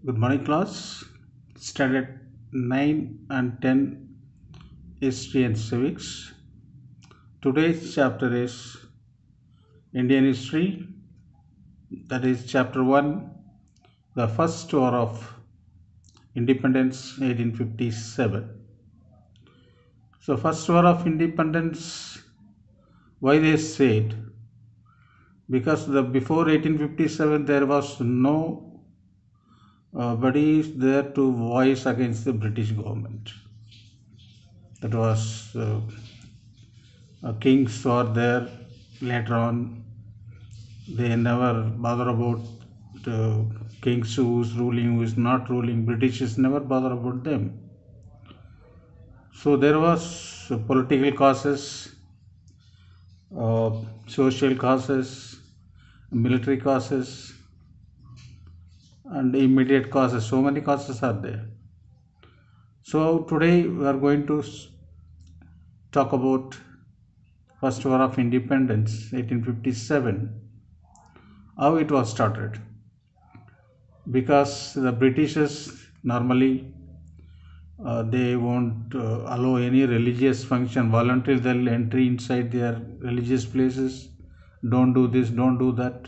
Good morning, class. Standard 9 and 10 History and Civics. Today's chapter is Indian History, that is, chapter 1, the first war of independence, 1857. So, first war of independence, why they said? Because before 1857 there was no body there to voice against the British government. That was kings were there later on. They never bother about kings who is ruling, who is not ruling. British never bother about them. So there was political causes, social causes, military causes, and immediate causes. So many causes are there. So today we are going to talk about First War of Independence, 1857. How it was started. Because the Britishers normally they won't allow any religious function. Voluntarily they'll enter inside their religious places. Don't do this, don't do that.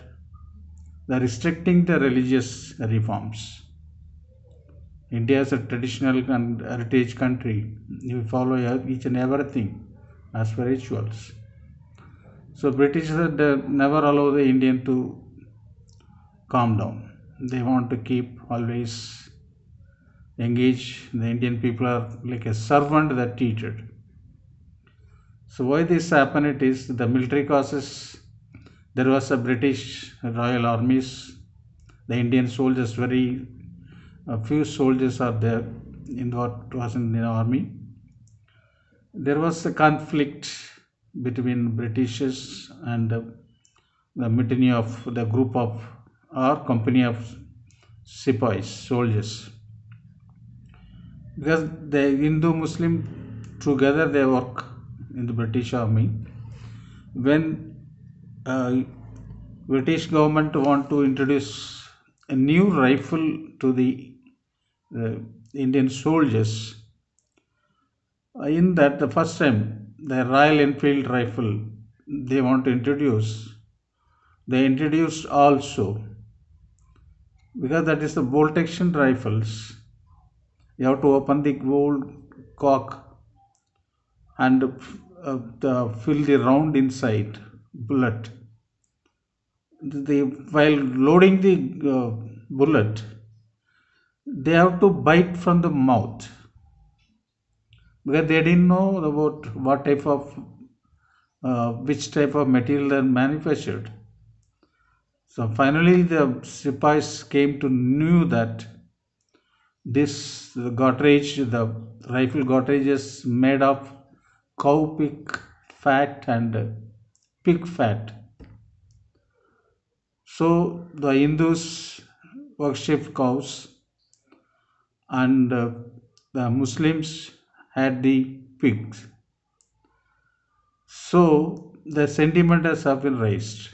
They're restricting the religious reforms. India is a traditional and heritage country. You follow each and everything as per rituals. So British never allow the Indian to calm down. They want to keep always engage. The Indian people are like a servant that treated. So why this happened? It is the military causes. There was a British Royal Armies. The Indian soldiers, very few soldiers are there in what was in the army. There was a conflict between Britishers and the mutiny of the group of or company of Sepoys, soldiers. Because the Hindu Muslim together they work in the British army. When British government want to introduce a new rifle to the Indian soldiers, in that the first time the Royal Enfield rifle they want to introduce, they introduced also, because that is the bolt action rifles. You have to open the gold cock and fill the round inside bullet. While loading the bullet, they have to bite from the mouth, because they didn't know about what type of which type of material they manufactured. So finally, the Sepoys came to knew that this cartridge, the rifle cartridge, is made of cow pig fat and pig fat. So the Hindus worship cows, and the Muslims had the pigs. So the sentiment has been raised.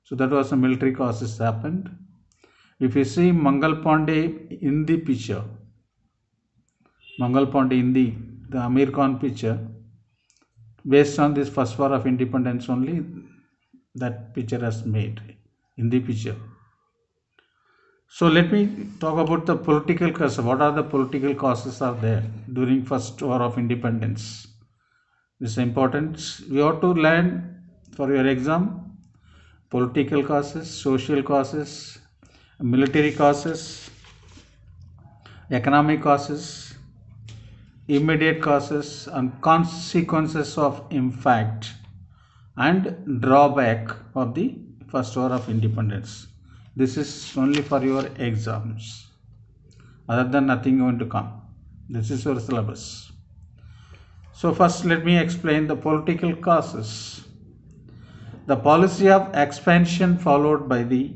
So that was the military causes happened. If you see Mangal Pandey in the picture, Mangal Pandey in the Amir Khan picture, based on this first war of independence only, that picture has made in the picture. So let me talk about the political causes. What are the political causes are there during first war of independence? This is important. You have to learn for your exam political causes, social causes, military causes, economic causes, immediate causes, and consequences of impact and drawback of the first war of independence. This is only for your exams. Other than nothing going to come. This is your syllabus. So first let me explain the political causes. The policy of expansion followed by the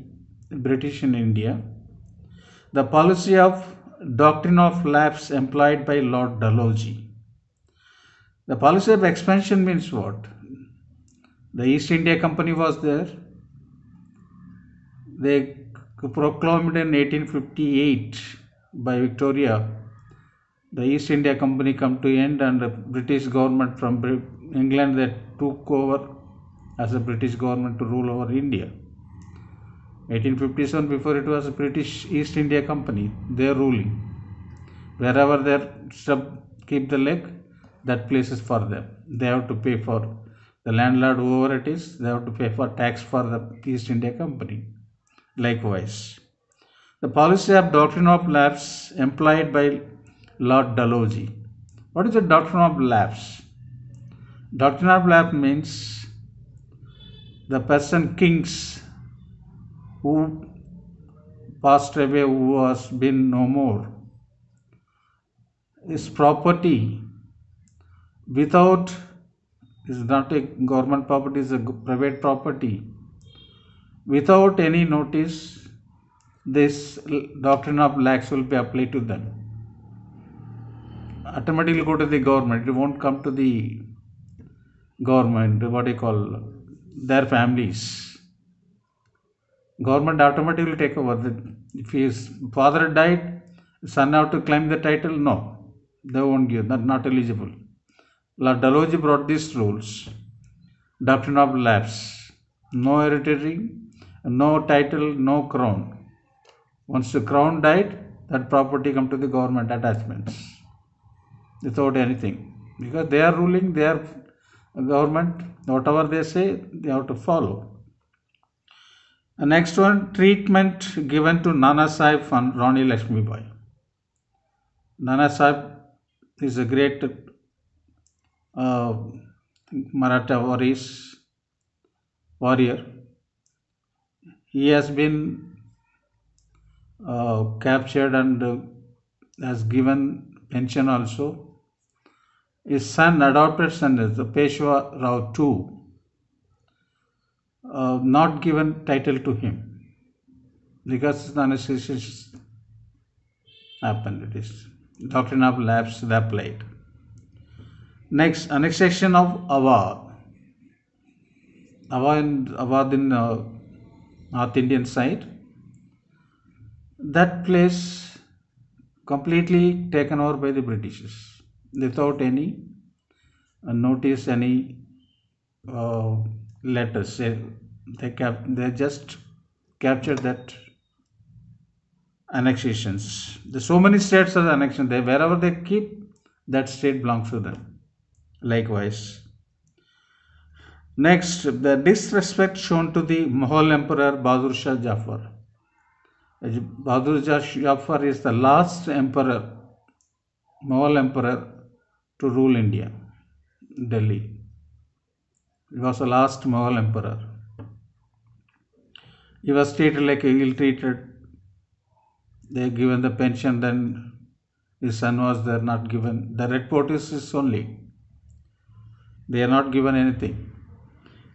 British in India. The policy of doctrine of lapse employed by Lord Dalhousie. The policy of expansion means what? The East India Company was there. They proclaimed in 1858 by Victoria, the East India Company come to end, and the British government from England that took over as a British government to rule over India. 1857, before it was a British East India Company, they are ruling. Wherever they keep the leg, that place is for them. They have to pay for the landlord, whoever it is, they have to pay for tax for the East India Company. Likewise, the policy of doctrine of lapse employed by Lord Dalhousie. What is the doctrine of lapse? Doctrine of lapse means the person kings who passed away, who has been no more, his property without, is not a government property, is a private property, without any notice, this doctrine of lapse will be applied to them. Automatically go to the government. It won't come to the government, what do you call, their families. Government automatically take over. If his father died, son have to claim the title? No, they won't give. That's not eligible. Lord Dalhousie brought these rules. Doctrine of lapse. No hereditary, no title, no crown. Once the crown died, that property come to the government attachments without anything. Because they are ruling, they are government, whatever they say, they have to follow. The next one, treatment given to Nana Sahib and Rani Lakshmibai. Nana Sahib is a great Maratha warrior. He has been captured and has given pension also. His son, adopted son, is the Peshwa Rao II, not given title to him because the annexations happened. It is doctrine of lapse applied. Next, annexation of Awadh. Awadh in North Indian side. That place completely taken over by the Britishers without any notice, any letters. They just captured that annexations. So many states are annexed. Wherever they keep, that state belongs to them. Likewise. Next, the disrespect shown to the Mughal Emperor Bahadur Shah Jafar. Bahadur Shah Jafar is the last emperor, Mughal emperor, to rule India, Delhi. He was the last Mughal emperor. He was treated like ill-treated. They given the pension, then his son was there, not given. The red porters only. They are not given anything.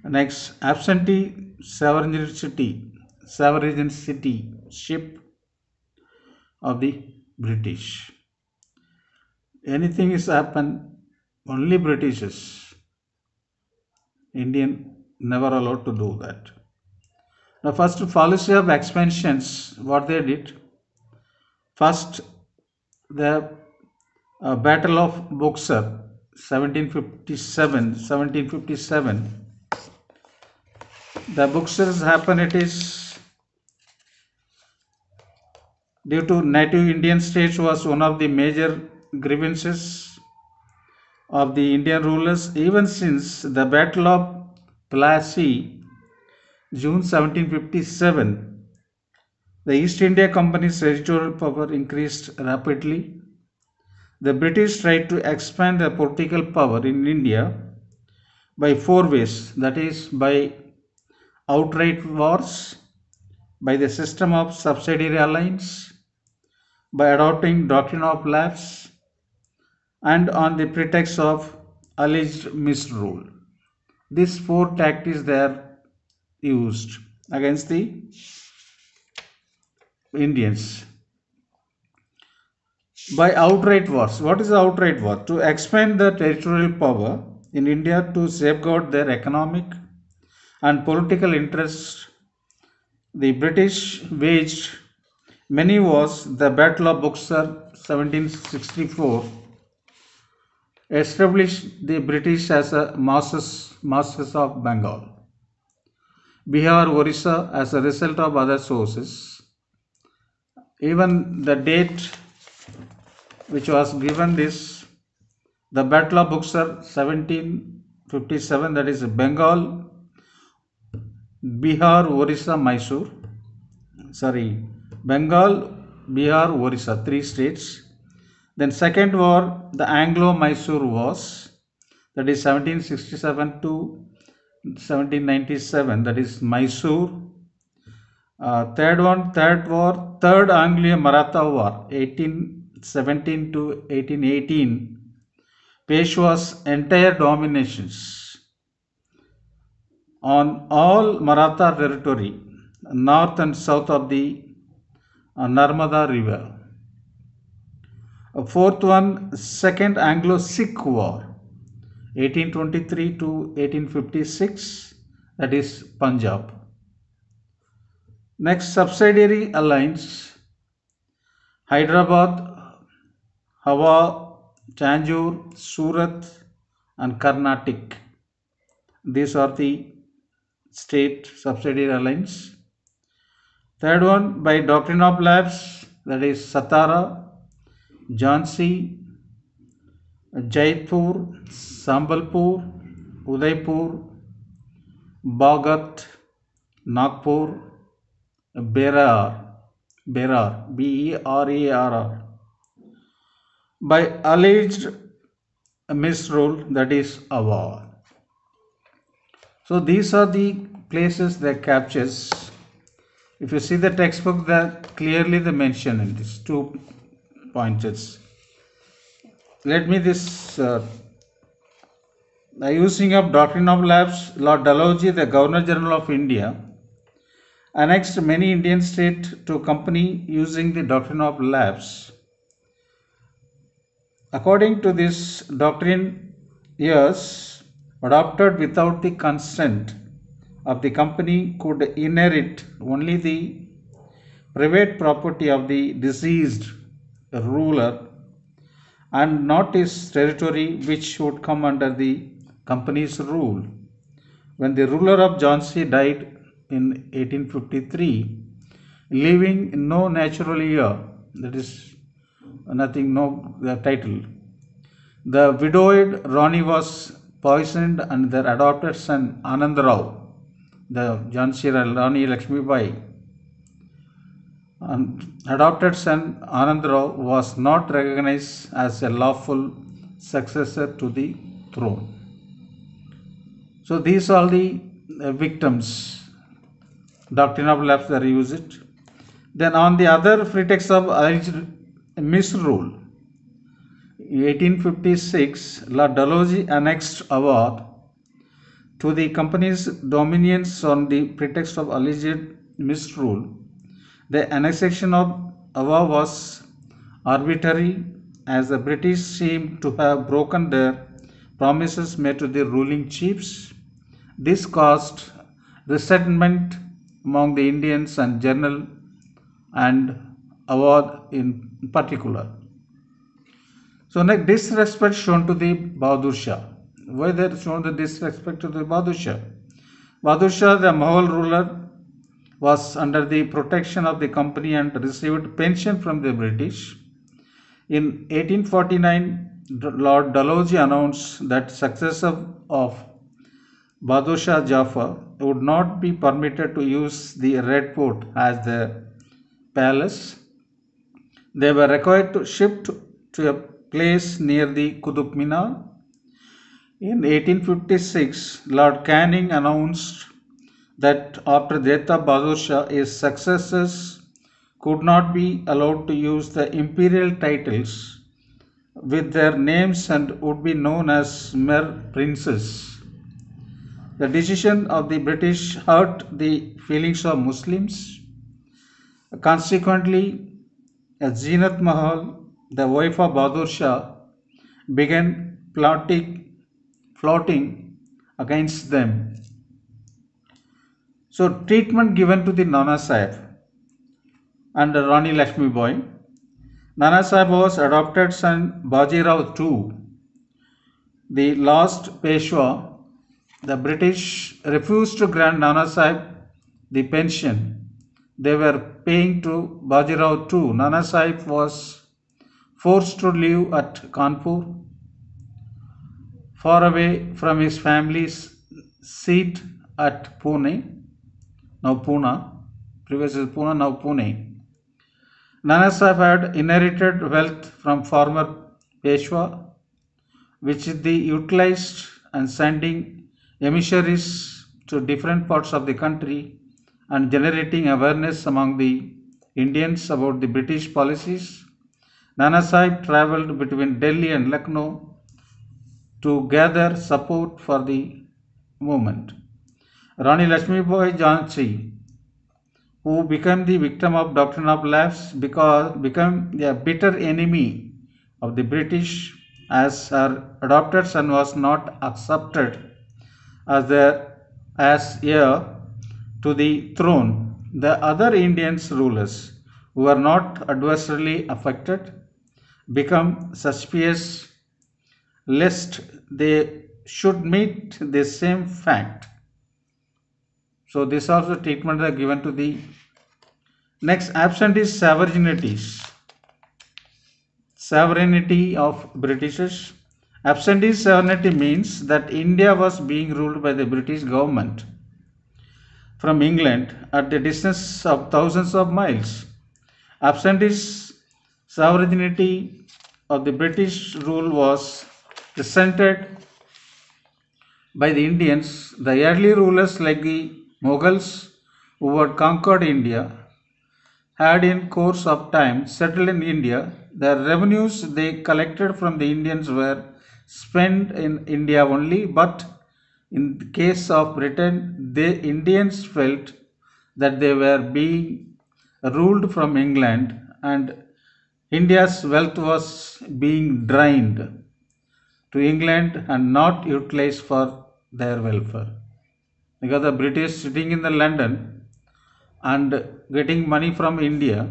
Next, absentee sovereignty ship of the British. Anything is happened, only Britishers. Indian never allowed to do that. The first policy of expansions, what they did, first the Battle of Buxar, 1757. The Buxars happen, it is due to native Indian states was one of the major grievances of the Indian rulers even since the Battle of Plassey, June 1757. The East India Company's territorial power increased rapidly. The British tried to expand their political power in India by 4 ways, that is, by outright wars, by the system of subsidiary alliance, by adopting doctrine of lapse, and on the pretext of alleged misrule. These 4 tactics they are used against the Indians. By outright wars. What is the outright war? To expand the territorial power in India to safeguard their economic and political interests the British waged many wars. The Battle of Buxar 1764 established the British as a masters of Bengal. Bihar, Orissa as a result of other sources. Even the date which was given this, the Battle of Buxar 1757, that is Bengal, Bihar, Orissa, Mysore. Bengal, Bihar, Orissa, three states. Then second war, the Anglo-Mysore Wars, that is 1767 to 1797, that is Mysore. Third Anglo-Maratha War, 1817 to 1818, Peshwa's entire dominations on all Maratha territory, north and south of the Narmada River. Fourth one, Second Anglo-Sikh War, 1823 to 1856, that is Punjab. Next, subsidiary alliance, Hyderabad, Hawa, Tanjore, Surat and Carnatic. These are the state subsidiary alliance. Third one, by doctrine of lapse, that is Satara, Jhansi, Jaipur, Sambalpur, Udaipur, Bhagat, Nagpur, Berar, Berar, by alleged misrule, that is Avar. So these are the places that captures. If you see the textbook, that clearly they mention in these 2 pointers. Let me this using of doctrine of lapse, Lord Dalhousie, the Governor General of India, annexed many Indian states to company using the doctrine of lapse. According to this doctrine, heirs adopted without the consent of the company could inherit only the private property of the deceased ruler and not his territory, which would come under the company's rule. When the ruler of Jhansi died in 1853, leaving no natural heir, that is nothing, no title, the widowed Rani was poisoned and their adopted son Anand Rao, the Jhansi Rani Lakshmibai, and adopted son Anand Rao was not recognized as a lawful successor to the throne. So these are the victims. Doctrine of lapse, they use it. Then on the other pretext of alleged misrule, in 1856, Lord Dalhousie annexed Awadh to the company's dominions on the pretext of alleged misrule. The annexation of Awadh was arbitrary, as the British seemed to have broken their promises made to the ruling chiefs. This caused resentment among the Indians and general, and Awadh in particular. So next, disrespect shown to the Bahadur Shah. Why they shown the disrespect to the Bahadur Shah? Bahadur Shah, the Mughal ruler, was under the protection of the company and received pension from the British. In 1849, Lord Dalhousie announced that successor of Bahadur Shah Jafar would not be permitted to use the Red Fort as their palace. They were required to shift to a place near the Qutub Minar. In 1856, Lord Canning announced that after death of Bahadur Shah, his successors could not be allowed to use the imperial titles with their names and would be known as mere princes. The decision of the British hurt the feelings of Muslims. Consequently, Zeenat Mahal, the wife of Bahadur Shah, began plotting against them. So treatment given to the Nana Sahib and Rani Lakshmi Bai. Nana Sahib was adopted son Bajirao II, the last Peshwa. The British refused to grant Nana Sahib the pension they were paying to Bajirao II. Nana Sahib was forced to live at Kanpur, far away from his family's seat at Pune, now Pune, previously Pune, now Pune. Nana Sahib had inherited wealth from former Peshwa, which they utilized and sending emissaries to different parts of the country and generating awareness among the Indians about the British policies. Nana Sahib travelled between Delhi and Lucknow to gather support for the movement. Rani Lakshmi Bai Jhansi, who became the victim of doctrine of lapse because became a bitter enemy of the British as her adopted son was not accepted as heir to the throne. The other Indian rulers who were not adversely affected become suspicious lest they should meet the same fact. So this also treatment are given to the next. Absent is sovereignty of Britishers. Absent is sovereignty means that India was being ruled by the British government from England at the distance of thousands of miles. Absent is sovereignty of the British rule was resented by the Indians. The early rulers like the Mughals who had conquered India had in course of time settled in India. The revenues they collected from the Indians were spent in India only, but in the case of Britain, the Indians felt that they were being ruled from England and India's wealth was being drained to England and not utilized for their welfare. Because the British sitting in the London and getting money from India,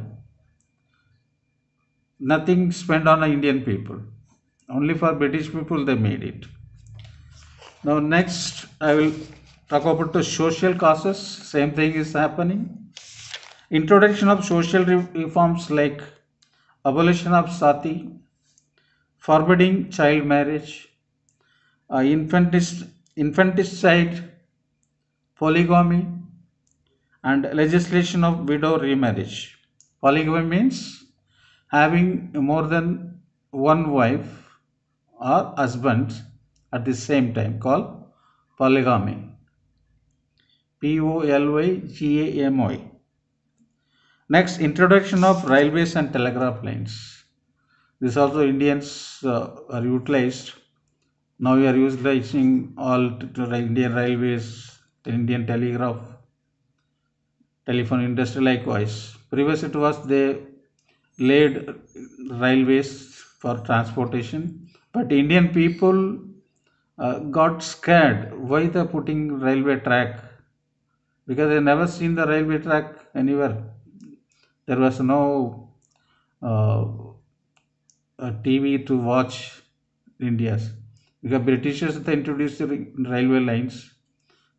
nothing spent on the Indian people. Only for British people they made it. Now next I will talk about the social causes. Same thing is happening. Introduction of social reforms like abolition of sati, forbidding child marriage, infanticide, polygamy, and legislation of widow remarriage. Polygamy means having more than one wife or husband at the same time, called polygamy. Polygamy. Next, introduction of railways and telegraph lines. This also Indians are utilized. Now we are utilizing all to Indian railways, the Indian telegraph, telephone industry likewise. Previously it was they laid railways for transportation, but Indian people got scared. Why they putting railway track? Because they never seen the railway track anywhere. There was no TV to watch India's. Because Britishers they introduced the railway lines.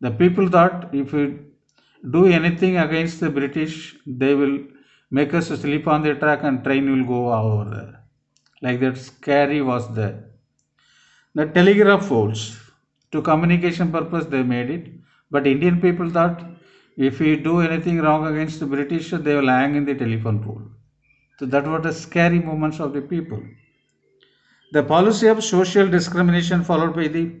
The people thought if we do anything against the British, they will make us sleep on the track and train will go over there. Like that scary was there. The telegraph poles, to communication purpose they made it, but Indian people thought if we do anything wrong against the British, they will hang in the telephone pole. So that was the scary moments of the people. The policy of social discrimination followed by the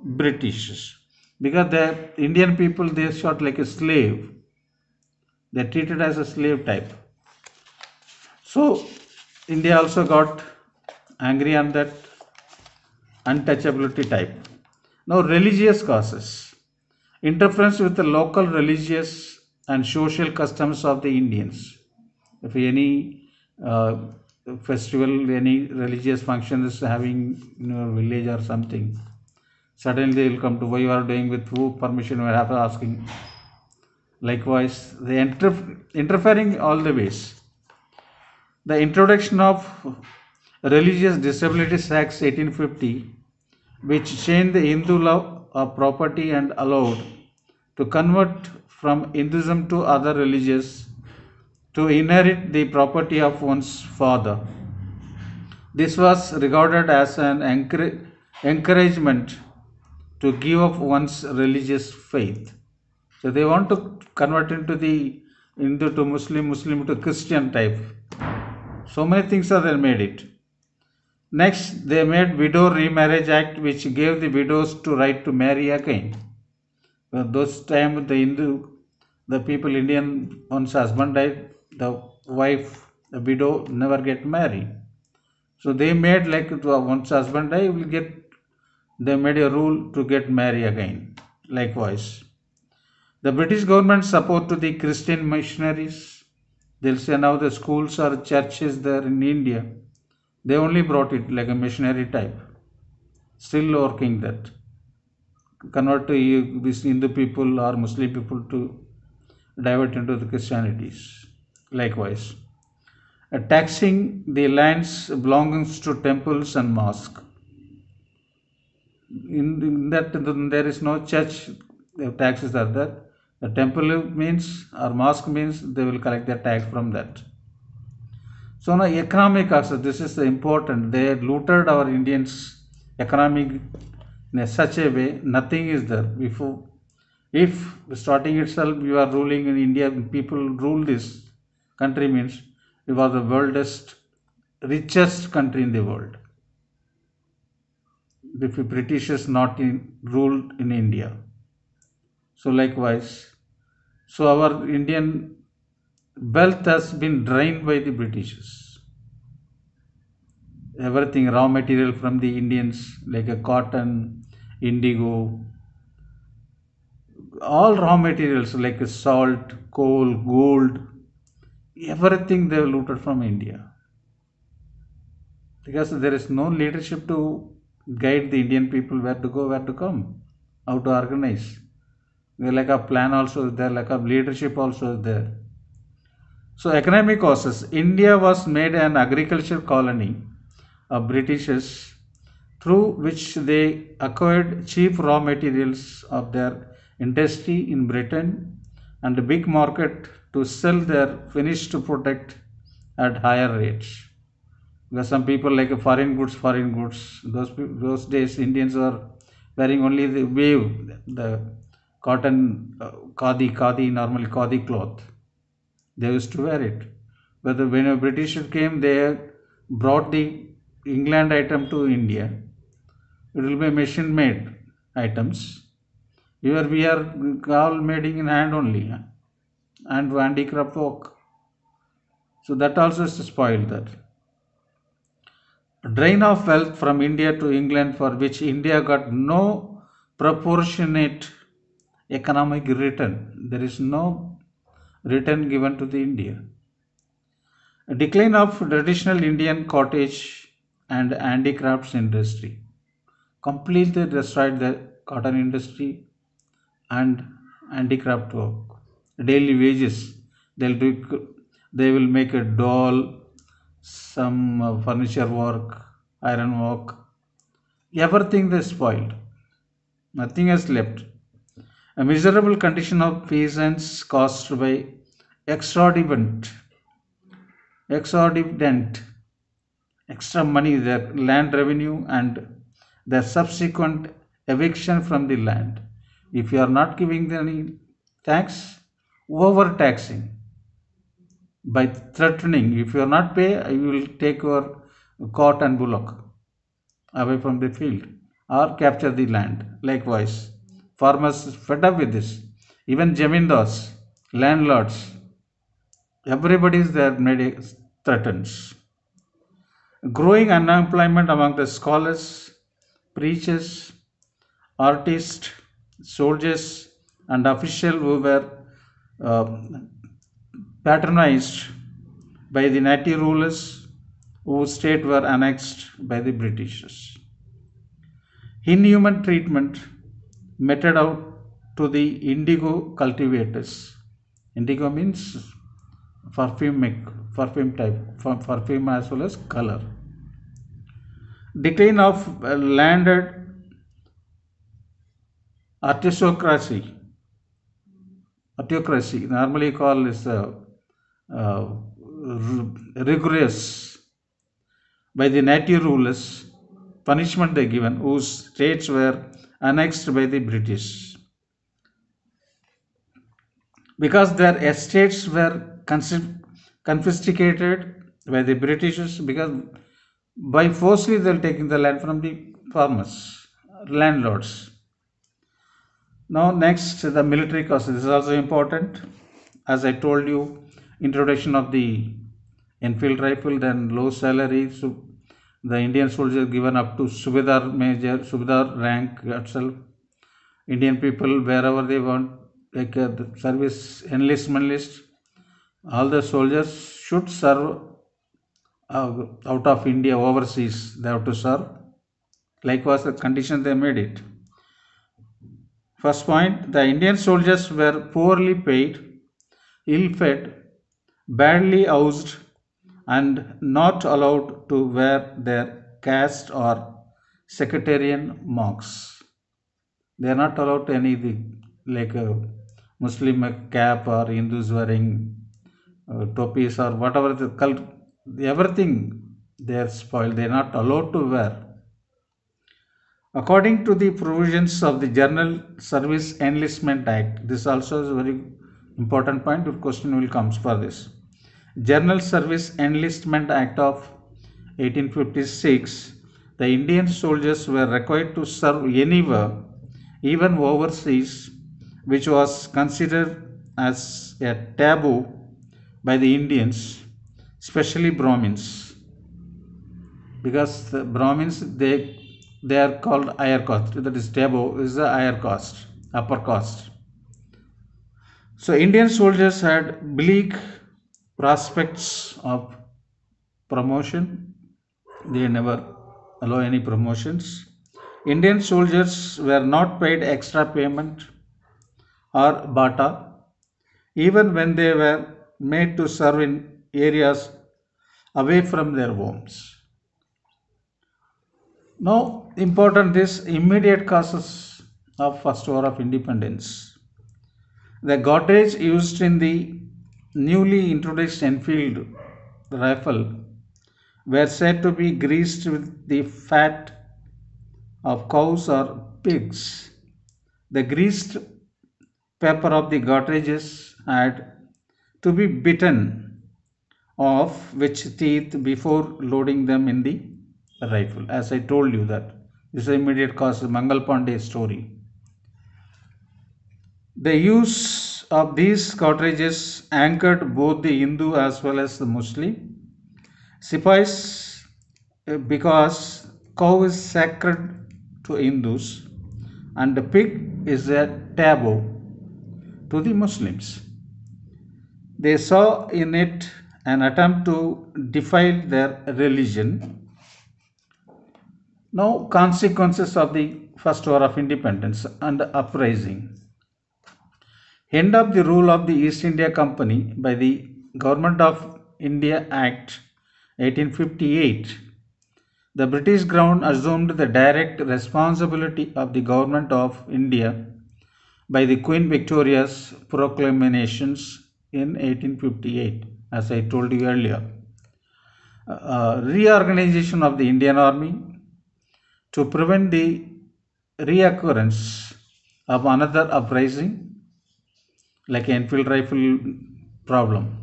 British, because the Indian people they shot like a slave. They treated as a slave type. So India also got angry on that untouchability type. Now religious causes. Interference with the local religious and social customs of the Indians. If any festival, any religious function is having in your village or something, suddenly they will come to why you are doing with who permission you are asking. Likewise, they interfering all the ways. The introduction of Religious Disabilities Act 1850, which changed the Hindu law of property and allowed to convert from Hinduism to other religions to inherit the property of one's father. This was regarded as an encouragement to give up one's religious faith. So they want to convert into the Hindu to Muslim, Muslim to Christian type. So many things are they made it. Next, they made Widow Remarriage Act, which gave the widows to right to marry again. Those time the people Indian, once husband died, the wife, the widow never get married. So they made like once husband died, they made a rule to get married again. Likewise, the British government support to the Christian missionaries. They'll say now the schools or churches there in India. They only brought it like a missionary type. Still working that. Convert to these Hindu people or Muslim people to divert into the Christianities. Likewise, taxing the lands belonging to temples and mosques. In that there is no church taxes are there. The temple means or mosque means they will collect their tax from that. So now economic also, this is important. They looted our Indians economic in such a way, nothing is there. If starting itself you are ruling in India, people rule this country means it was the world's richest country in the world. If the Britishers not ruled in India. So likewise, so our Indian wealth has been drained by the Britishers. Everything raw material from the Indians like a cotton, indigo, all raw materials like a salt, coal, gold, everything they looted from India. Because there is no leadership to guide the Indian people where to go, where to come, how to organize. Like a plan also is there, like a leadership also is there. So economic causes. India was made an agricultural colony of Britishers through which they acquired cheap raw materials of their industry in Britain and a big market to sell their finished product at higher rates. Because some people like foreign goods. Those days Indians were wearing only the wave, the cotton, khadi, normally khadi cloth. They used to wear it. But when a British came, they brought the England item to India. It will be machine-made items. Here we are all made in hand only, and handicraft work. So that also is spoiled that. Drain of wealth from India to England, for which India got no proportionate economic return. There is no return given to the India. A decline of traditional Indian cottage and handicrafts industry. Completely destroyed the cotton industry and handicraft work. Daily wages. They will make a doll, some furniture work, iron work. Everything they spoiled. Nothing has left. A miserable condition of peasants caused by exorbitant, extra money, their land revenue and the subsequent eviction from the land. If you are not giving any tax, overtaxing by threatening, if you are not pay, I will take your cart and bullock away from the field or capture the land. Likewise, farmers fed up with this. Even jamindars, landlords, everybody is there made threatens. Growing unemployment among the scholars, preachers, artists, soldiers, and officials who were patronized by the native rulers whose state were annexed by the Britishers. Inhuman treatment meted out to the indigo cultivators Indigo means perfume type, perfume as well as color. Decline of landed aristocracy. Autocracy, normally called is uh, rigorous by the native rulers, punishment they given, whose states were annexed by the British. Because their estates were confiscated by the Britishers, because by forcefully they're taking the land from the farmers, landlords. Now next, the military cost. This is also important. As I told you, introduction of the Enfield rifle, then low salary. So the Indian soldiers given up to Subedar Major, Subedar rank itself. Indian people wherever they want, like the service enlistment list, all the soldiers should serve out of India, overseas. They have to serve. Likewise, the condition they made it. First point, the Indian soldiers were poorly paid, ill fed, badly housed, and not allowed to wear their caste or sectarian marks. They are not allowed to anything like a Muslim cap or Hindus wearing topis or whatever the cult, everything they are spoiled. They are not allowed to wear. According to the provisions of the General Service Enlistment Act, this also is a very important point. The question will come for this. General Service Enlistment Act of 1856, the Indian soldiers were required to serve anywhere, even overseas, which was considered as a taboo by the Indians, especially Brahmins, because the Brahmins they are called higher caste. That is taboo is the higher caste, upper caste. So Indian soldiers had bleak prospects of promotion. They never allow any promotions. Indian soldiers were not paid extra payment or bata, even when they were made to serve in areas away from their homes. Now, important is immediate causes of first war of independence. The cartridge used in the newly introduced Enfield rifle were said to be greased with the fat of cows or pigs. The greased paper of the cartridges had to be bitten off which teeth before loading them in the rifle. As I told you that this is immediate cause, Mangal Pandey story. The use of these cartridges anchored both the Hindu as well as the Muslim. Suffice because cow is sacred to Hindus and the pig is a taboo to the Muslims. They saw in it an attempt to defile their religion. Now, consequences of the First War of Independence and uprising. End of the rule of the East India Company by the Government of India Act 1858. The British Crown assumed the direct responsibility of the Government of India by the Queen Victoria's proclamations in 1858, as I told you earlier. Reorganization of the Indian Army to prevent the reoccurrence of another uprising like Enfield rifle problem.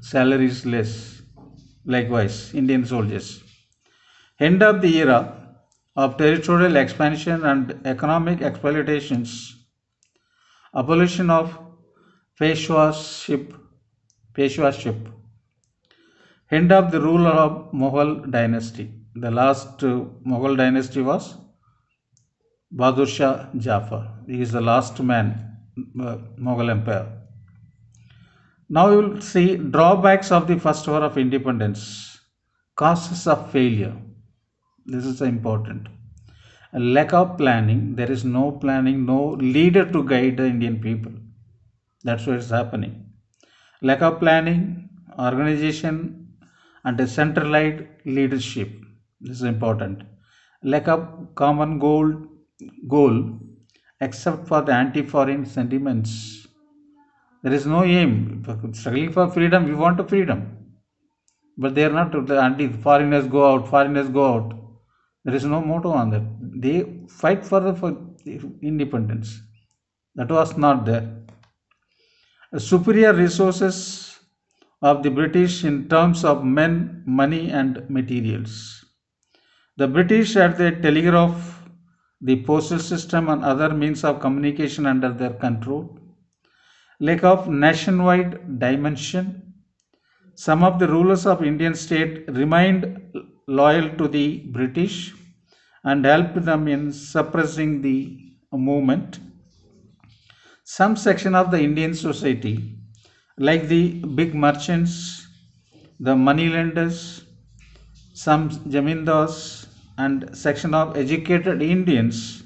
Salaries less. Likewise, Indian soldiers. End of the era of territorial expansion and economic exploitations. Abolition of Peshwaship. End of the rule of Mughal dynasty. The last Mughal dynasty was Bahadur Shah Jafar. He is the last man, Mughal Empire. Now you will see drawbacks of the First War of Independence. Causes of failure. This is important. A lack of planning. There is no planning, no leader to guide the Indian people. That's what is happening. lack of planning, organization, and a centralized leadership. This is important. Lack of common goal except for the anti-foreign sentiments. There is no aim. Struggling for freedom, we want a freedom. But they are not the anti-foreigners go out, foreigners go out. There is no motto on that. They fight for independence. That was not there. Superior resources of the British in terms of men, money, and materials. The British had the telegraph, the postal system, and other means of communication under their control. Lack of nationwide dimension. Some of the rulers of Indian state remained loyal to the British and helped them in suppressing the movement. Some section of the Indian society, like the big merchants, the moneylenders, some jamindars, and section of educated Indians,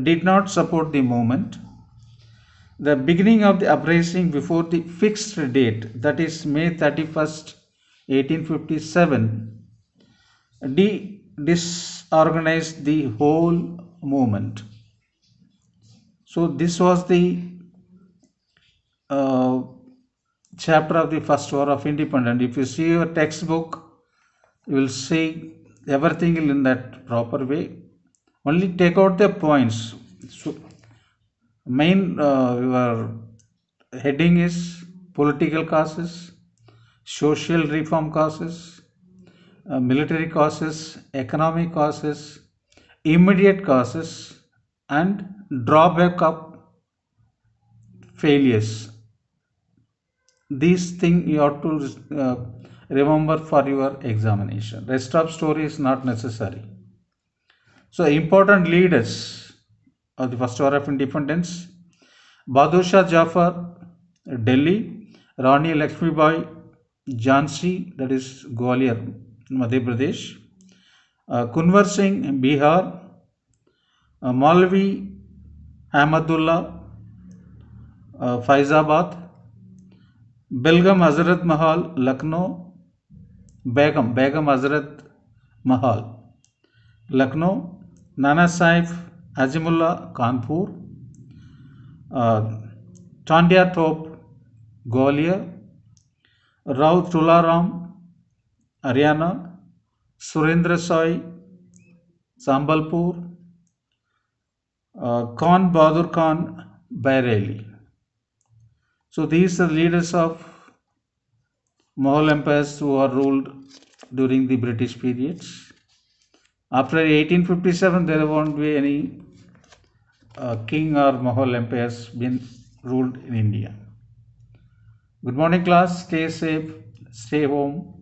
did not support the movement. The beginning of the uprising before the fixed date, that is May 31st, 1857, disorganized the whole movement. So this was the chapter of the First War of Independence. If you see your textbook, you will see everything in that proper way. Only take out the points. So main your heading is political causes, social reform causes, military causes, economic causes, immediate causes, and drawback of failures. These things you have to remember for your examination. Rest of story is not necessary. So important leaders of the First War of Independence: Bahadur Shah Jafar, Delhi; Rani Lakshmibai, Jhansi, that is Gwalior, Madhya Pradesh; Kunwar Singh, Bihar; Maulvi Ahmadullah, Faizabad; Begum Hazrat Mahal, Lucknow; Begum Hazrat Mahal, Lucknow; Nana Sahib Azimullah, Kanpur; Tandya Top, Gwalior; Rao Tularam, Haryana; Surendra Sai, Sambalpur; Khan Bahadur Khan, Bareilly. So these are leaders of Mughal empires who are ruled during the British periods. After 1857, there won't be any king or Mughal empires been ruled in India. Good morning, class. Stay safe, stay home.